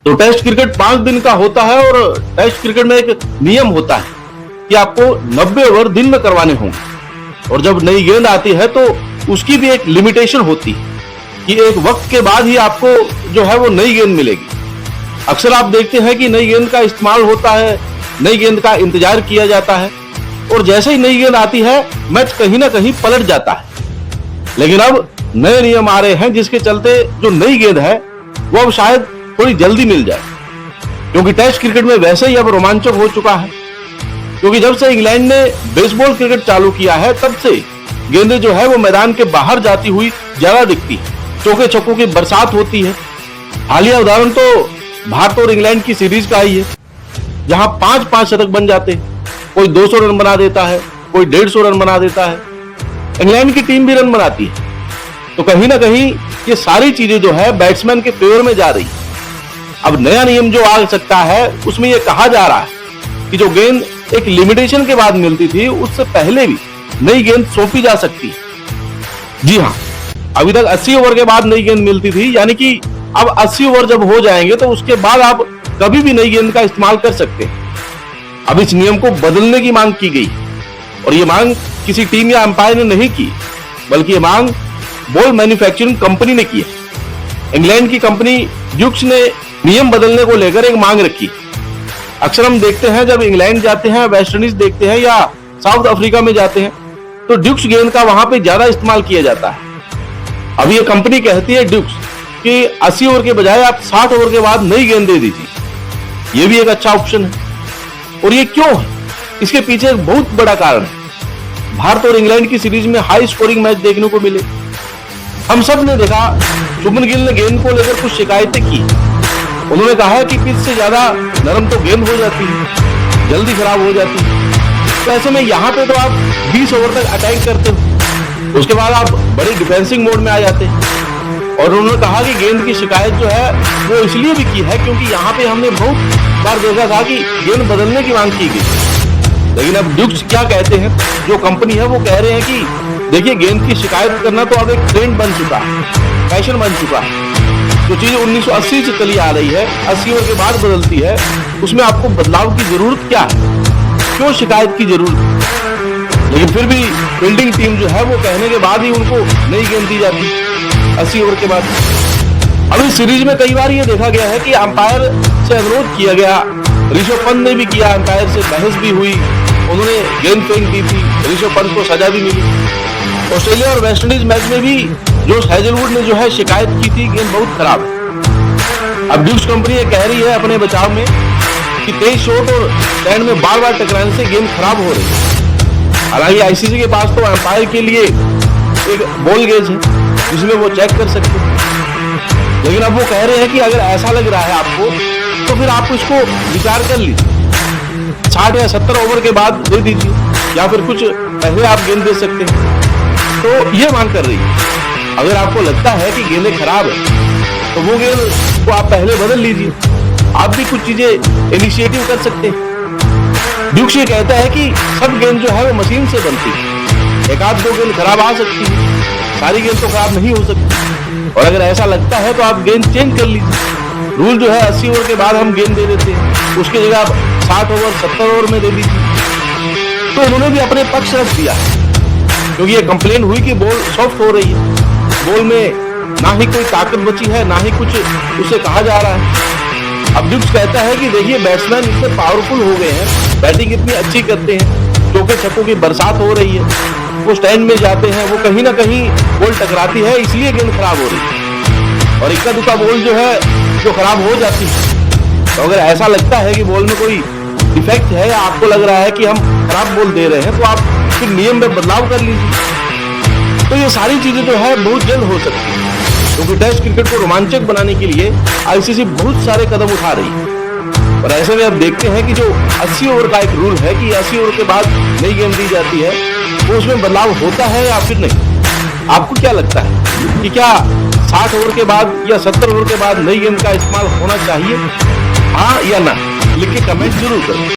तो test cricket 5 दिन का होता है और टेस्ट क्रिकेट में एक नियम होता है कि आपको 90 ओवर दिन में करवाने होंगे और जब नई गेंद आती है तो उसकी भी एक लिमिटेशन होती है कि एक वक्त के बाद ही आपको जो है वो नई गेंद मिलेगी। अक्सर आप देखते हैं कि नई गेंद का इस्तेमाल होता है, नई गेंद का इंतजार किया जाता है और जैसे ही नई गेंद आती है मैच कहीं ना कहीं पलट जाता है। लेकिन अब नए नियम आ रहे हैं जिसके चलते जो नई गेंद है वो अब शायद थोड़ी जल्दी मिल जाए, क्योंकि टेस्ट क्रिकेट में वैसे ही अब रोमांचक हो चुका है। क्योंकि जब से इंग्लैंड ने बेसबॉल क्रिकेट चालू किया है तब से गेंदें जो है वो मैदान के बाहर जाती हुई ज्यादा दिखती है, चौके छक्कों की बरसात होती है। हालिया उदाहरण तो भारत और इंग्लैंड की सीरीज का ही है, जहां 5-5 शतक बन जाते हैं। कोई 200 रन बना देता है, कोई 150 रन बना देता है। इंग्लैंड की टीम भी रन बनाती है। तो कहीं ना कहीं ये सारी चीजें जो है बैट्समैन के फेवर में जा रही है। अब नया नियम जो आ सकता है उसमें यह कहा जा रहा है कि जो गेंद एक लिमिटेशन के बाद मिलती थी उससे पहले भी नई गेंद सौंपी जा सकती है। जी हाँ, अभी तक 80 ओवर के बाद नई गेंद मिलती थी, यानी कि अब 80 ओवर जब हो जाएंगे तो उसके बाद आप कभी भी नई गेंद का इस्तेमाल कर सकते हैं। अब इस नियम को बदलने की मांग की गई और ये मांग किसी टीम या अंपायर ने नहीं की, बल्कि ये मांग बॉल मैन्युफैक्चरिंग कंपनी ने की है। इंग्लैंड की कंपनी ड्यूक्स ने नियम बदलने को लेकर एक मांग रखी। अक्सर हम देखते हैं जब इंग्लैंड जाते हैं, वेस्ट इंडीज देखते हैं या साउथ अफ्रीका में जाते हैं तो ड्यूक्स गेंद का वहां पे ज्यादा इस्तेमाल किया जाता है। अब ये कंपनी कहती है ड्यूक्स कि 80 ओवर के बजाय आप 60 ओवर के बाद नई गेंद दे दीजिए। ये भी एक अच्छा ऑप्शन है। और ये क्यों है? इसके पीछे एक बहुत बड़ा कारण है। भारत और इंग्लैंड की सीरीज में हाई स्कोरिंग मैच देखने को मिले। हम सब ने देखा शुभमन गिल ने गेंद को लेकर कुछ शिकायतें की। उन्होंने कहा कि पिच से ज्यादा नरम तो गेंद हो जाती है, जल्दी खराब हो जाती है। तो ऐसे में यहाँ पे तो आप 20 ओवर तक अटैक करते हो, उसके बाद आप बड़े डिफेंसिंग मोड में आ जाते हैं। और उन्होंने कहा कि गेंद की शिकायत जो है वो इसलिए भी की है क्योंकि यहाँ पे हमने बहुत बार देखा था कि गेंद बदलने की मांग की गई। लेकिन अब ड्यूक्स क्या कहते हैं, जो कंपनी है वो कह रहे हैं कि देखिए गेंद की शिकायत करना तो अब एक ट्रेंड बन चुका है, फैशन बन चुका है। जो चीज 1980 से चली आ रही है, 80 ओवर के बाद बदलती है, उसमें आपको बदलाव की जरूरत क्या है, क्यों शिकायत की जरूरत? लेकिन फिर भी फील्डिंग टीम जो है वो कहने के बाद ही उनको नई गेंद दी जाती 80 ओवर के बाद। अब इस सीरीज में कई बार ये देखा गया है कि अंपायर से अनुरोध किया गया, ऋषभ पंत ने भी किया, अंपायर से बहस भी हुई, उन्होंने गेंद फेंक दी थी, ऋषभ पंत को सजा भी मिली। ऑस्ट्रेलिया और वेस्ट इंडीज मैच में भी जोश हेजलवुड ने जो है शिकायत की थी गेंद बहुत खराब है। अब ड्यूक्स कंपनी ये कह रही है अपने बचाव में कि तेज शॉट और स्टैंड में बार बार टकराने से गेंद खराब हो रही है। हालांकि आईसीसी के पास तो अंपायर के लिए एक बॉल गेज है जिसमें वो चेक कर सकते हैं। लेकिन अब वो कह रहे हैं कि अगर ऐसा लग रहा है आपको तो फिर आप इसको विचार कर लीजिए, 60 या 70 ओवर के बाद दे दीजिए या फिर कुछ पहले आप गेंद दे सकते हैं। तो ये मांग कर रही है अगर आपको लगता है कि गेंदें खराब है तो वो गेंद को आप पहले बदल लीजिए। आप भी कुछ चीजें इनिशिएटिव कर सकते हैं। ड्यूक्स ये कहता है कि सब गेंद जो है वो मशीन से बनती है, एक आध दो गेंद खराब आ सकती है, सारी गेंद तो खराब नहीं हो सकती। और अगर ऐसा लगता है तो आप गेंद चेंज कर लीजिए। रूल जो है 80 ओवर के बाद हम गेंद दे देते हैं, उसकी जगह आप 60 ओवर 70 ओवर में दे दीजिए। तो उन्होंने भी अपने पक्ष रख दिया क्योंकि ये कंप्लेन हुई कि बॉल सॉफ्ट हो रही है, बॉल में ना ही कोई ताकत बची है ना ही कुछ उसे कहा जा रहा है। अब ड्यूक्स कहता है कि देखिए बैट्समैन इतने पावरफुल हो गए हैं, बैटिंग इतनी अच्छी करते हैं, चौके छक्कों की बरसात हो रही है, वो स्टैंड में जाते हैं, वो कहीं ना कहीं बॉल टकराती है इसलिए गेंद खराब हो रही है और इक्का दुक्का बॉल जो है जो खराब हो जाती है। तो अगर ऐसा लगता है कि बॉल में कोई डिफेक्ट है या आपको लग रहा है कि हम खराब बॉल दे रहे हैं तो आप फिर नियम में बदलाव कर लीजिए। तो ये सारी चीजें जो है बहुत जल्द हो सकती है क्योंकि टेस्ट क्रिकेट को रोमांचक बनाने के लिए आईसीसी बहुत सारे कदम उठा रही है। और ऐसे में अब देखते हैं कि जो 80 ओवर का एक रूल है कि 80 ओवर के बाद नई गेंद दी जाती है, वो उसमें बदलाव होता है या फिर नहीं। आपको क्या लगता है कि क्या 60 ओवर के बाद या 70 ओवर के बाद नई गेंद का इस्तेमाल होना चाहिए, हाँ या ना? लिख के कमेंट जरूर करें।